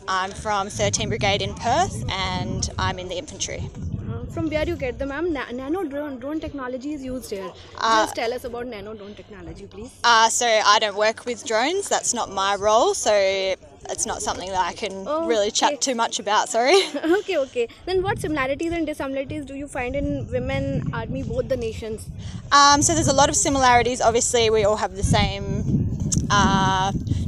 I'm from 13 Brigade in Perth and I'm in the infantry. From where you get them, ma'am? Nano drone technology is used here. Just tell us about nano drone technology, please. So I don't work with drones, that's not my role, so it's not something that I can really chat too much about, sorry. Okay. Then what similarities and dissimilarities do you find in women army, both the nations? So there's a lot of similarities. Obviously we all have the same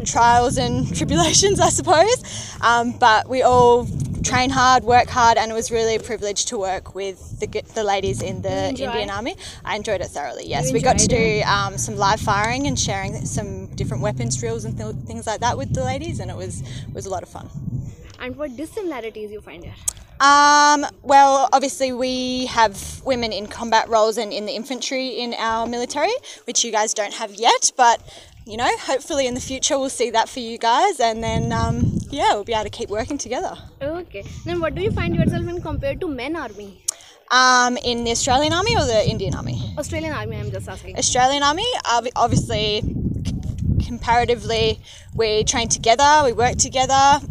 trials and tribulations, I suppose, but we all train hard, work hard, and it was really a privilege to work with the ladies in the Indian Army. I enjoyed it thoroughly, yes. We got to do some live firing and sharing some different weapons drills and things like that with the ladies, and it was a lot of fun. And what dissimilarities you find here? Well, obviously we have women in combat roles and in the infantry in our military, which you guys don't have yet, but you know, hopefully in the future we'll see that for you guys, and then yeah, we'll be able to keep working together. Okay. Then what do you find yourself in compared to men army? In the Australian Army or the Indian Army? Australian Army, I'm just asking. Australian Army, obviously, comparatively, we train together, we work together,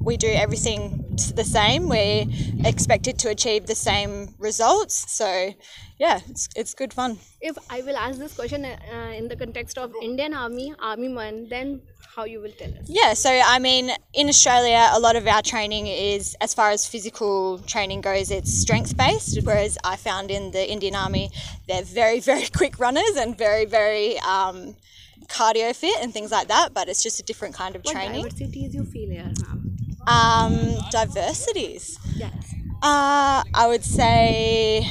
we do everything the same, we're expected to achieve the same results, so yeah, it's good fun. If I will ask this question in the context of Indian Army, Army man, then how you will tell us? Yeah, so I mean, in Australia, a lot of our training is, as far as physical training goes, it's strength-based, whereas I found in the Indian Army, they're very, very quick runners and very, very cardio fit and things like that, but it's just a different kind of training. What diversities you feel here, Diversities? Yes. I would say,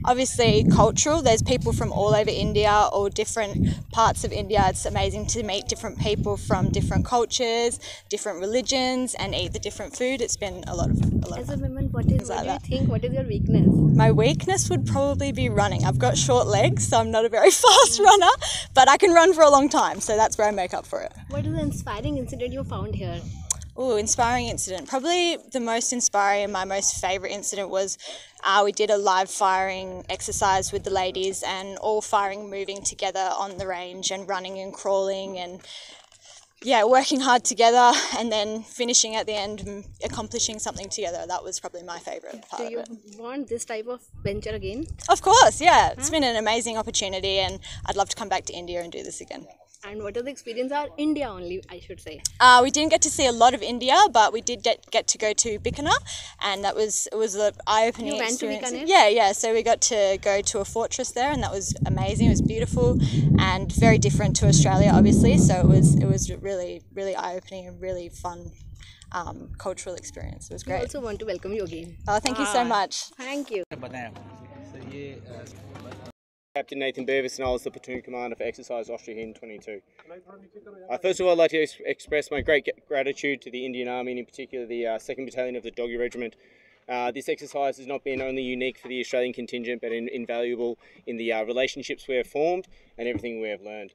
obviously cultural. There's people from all over India or different parts of India. It's amazing to meet different people from different cultures, different religions, and eat the different food. It's been a lot of fun. As a woman, what do you think? What is your weakness? My weakness would probably be running. I've got short legs, so I'm not a very fast runner, but I can run for a long time, so that's where I make up for it. What is the inspiring incident you found here? Oh, inspiring incident. Probably the most inspiring and my most favourite incident was we did a live firing exercise with the ladies, and all firing, moving together on the range and running and crawling and yeah, working hard together, and then finishing at the end and accomplishing something together. That was probably my favourite part of it. Do you want this type of venture again? Of course, yeah. It's been an amazing opportunity, and I'd love to come back to India and do this again. And what is the experience of India only, I should say? We didn't get to see a lot of India, but we did get to go to Bikaner, and it was an eye-opening experience. You went to Bikaner? Yeah. So we got to go to a fortress there, and that was amazing. It was beautiful and very different to Australia, obviously. So it was really, really eye-opening and really fun cultural experience. It was great. I also want to welcome you again. Oh, thank you so much. Thank you. Captain Nathan Beavis, and I was the platoon commander for Exercise Austria 22. First of all, I'd like to express my great gratitude to the Indian Army, and in particular the 2nd Battalion of the Doggy Regiment, This exercise has not been only unique for the Australian contingent, but invaluable in the relationships we have formed and everything we have learned.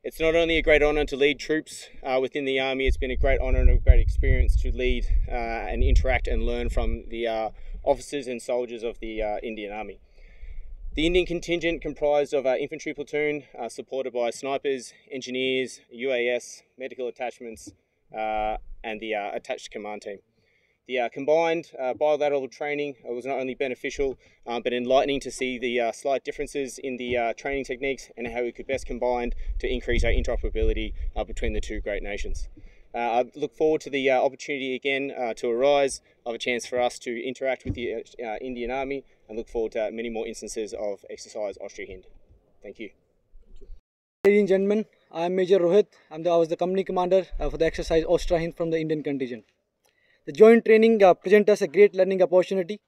It's not only a great honour to lead troops within the Army, it's been a great honour and a great experience to lead and interact and learn from the officers and soldiers of the Indian Army. The Indian contingent comprised of our infantry platoon, supported by snipers, engineers, UAS, medical attachments, and the attached command team. The combined bilateral training was not only beneficial, but enlightening to see the slight differences in the training techniques and how we could best combine to increase our interoperability between the two great nations. I look forward to the opportunity again to arise of a chance for us to interact with the Indian Army, and look forward to many more instances of exercise Austria-Hind. Thank you. Ladies and gentlemen, I am Major Rohit. I was the company commander for the exercise Austria-Hind from the Indian contingent. The joint training presents us a great learning opportunity.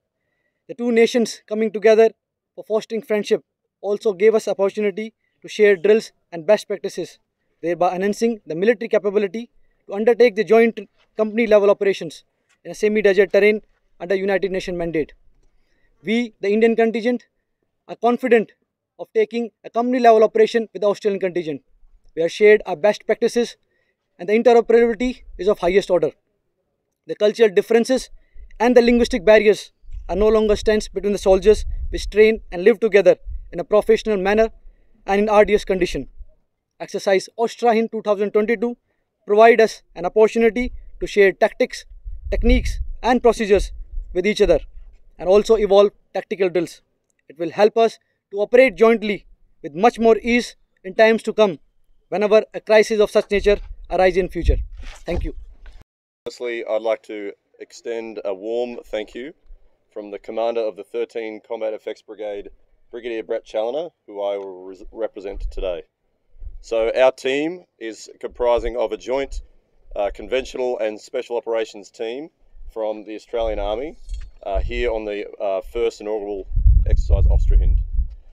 The two nations coming together for fostering friendship also gave us opportunity to share drills and best practices, thereby enhancing the military capability to undertake the joint company level operations in a semi-desert terrain under United Nations mandate. We, the Indian contingent, are confident of taking a company level operation with the Australian contingent. We have shared our best practices and the interoperability is of highest order. The cultural differences and the linguistic barriers are no longer stands between the soldiers which train and live together in a professional manner and in arduous condition. Exercise Austria-Hind 2022 provide us an opportunity to share tactics, techniques and procedures with each other and also evolve tactical drills. It will help us to operate jointly with much more ease in times to come whenever a crisis of such nature arises in future. Thank you. Firstly, I'd like to extend a warm thank you from the commander of the 13 Combat Effects Brigade, Brigadier Brett Challoner, who I will represent today. So our team is comprising of a joint conventional and special operations team from the Australian Army here on the first inaugural exercise Austria-Hind.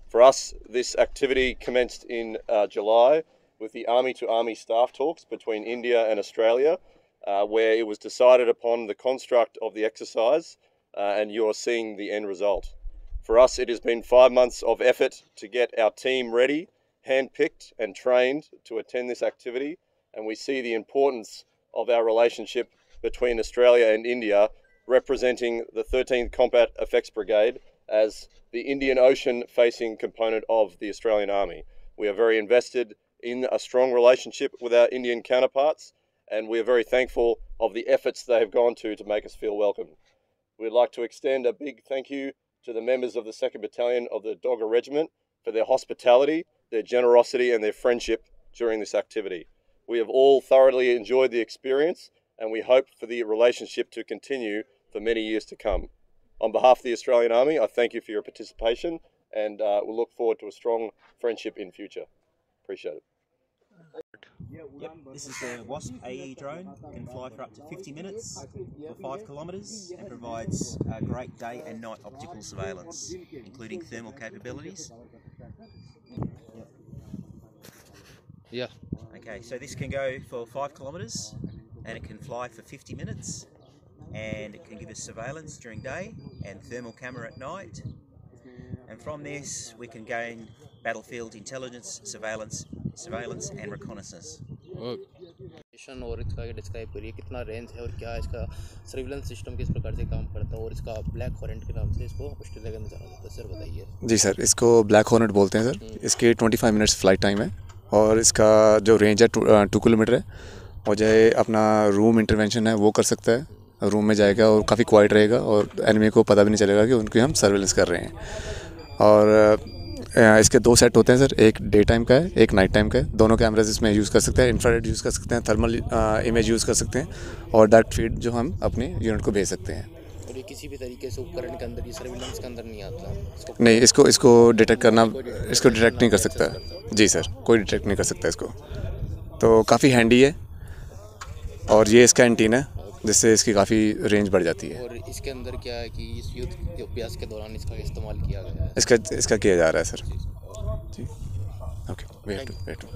For us, this activity commenced in July with the Army-to-Army staff talks between India and Australia, where it was decided upon the construct of the exercise, and you are seeing the end result. For us, it has been 5 months of effort to get our team ready, handpicked and trained to attend this activity, and we see the importance of our relationship between Australia and India, representing the 13th Combat Effects Brigade as the Indian Ocean facing component of the Australian Army. We are very invested in a strong relationship with our Indian counterparts, and we are very thankful of the efforts they have gone to make us feel welcome. We'd like to extend a big thank you to the members of the 2nd Battalion of the Dogger Regiment for their hospitality, their generosity and their friendship during this activity. We have all thoroughly enjoyed the experience, and we hope for the relationship to continue for many years to come. On behalf of the Australian Army, I thank you for your participation, and we'll look forward to a strong friendship in future. Appreciate it. Yep, this is the Wasp AE drone. It can fly for up to 50 minutes for 5 kilometres and provides great day and night optical surveillance, including thermal capabilities. Yeah. Okay, so this can go for 5 kilometres and it can fly for 50 minutes, and it can give us surveillance during day and thermal camera at night. And from this we can gain battlefield intelligence, surveillance and reconnaissance. और इसका describe करिए कितना range है और क्या इसका surveillance system किस प्रकार से काम करता है, और इसका ब्लैक हॉर्नेट के नाम से इसको ऑस्ट्रेलिया के अंदर जाना जाता है। सर बताइए। जी सर, इसको ब्लैक हॉर्नेट बोलते हैं सर। इसके 25 मिनट्स फ्लाइट टाइम है और इसका जो रेंज है 2 किलोमीटर है, और जो अपना रूम इंटरवेंशन है वो कर सकता है। रूम में जाएगा और काफ़ी क्वाइट रहेगा और एनिमी को पता भी नहीं चलेगा कि उनकी हम सर्विलेंस कर रहे हैं। और इसके 2 सेट होते हैं सर, एक डे टाइम का है, एक नाइट टाइम का है। दोनों कैमराज इसमें यूज़ कर सकते हैं, इंफ्रारेड यूज़ कर सकते हैं, थर्मल इमेज यूज़ कर सकते हैं, और डायरेक्ट फीड जो हम अपने यूनिट को भेज सकते हैं। और ये किसी भी तरीके से उपकरण के अंदर, ये सर्विलेंस के अंदर नहीं आता? नहीं, इसको डिटेक्ट करना, इसको डिटेक्ट नहीं कर सकता। जी सर, कोई डिटेक्ट नहीं कर सकता इसको। तो काफ़ी हैंडी है, और ये इसका एंटीना है जिससे इसकी काफ़ी रेंज बढ़ जाती है। और इसके अंदर क्या है कि इस युद्ध के अभ्यास के दौरान इसका इस्तेमाल किया गया है? इसका किया जा रहा है सर। जी, ओके, वेट टू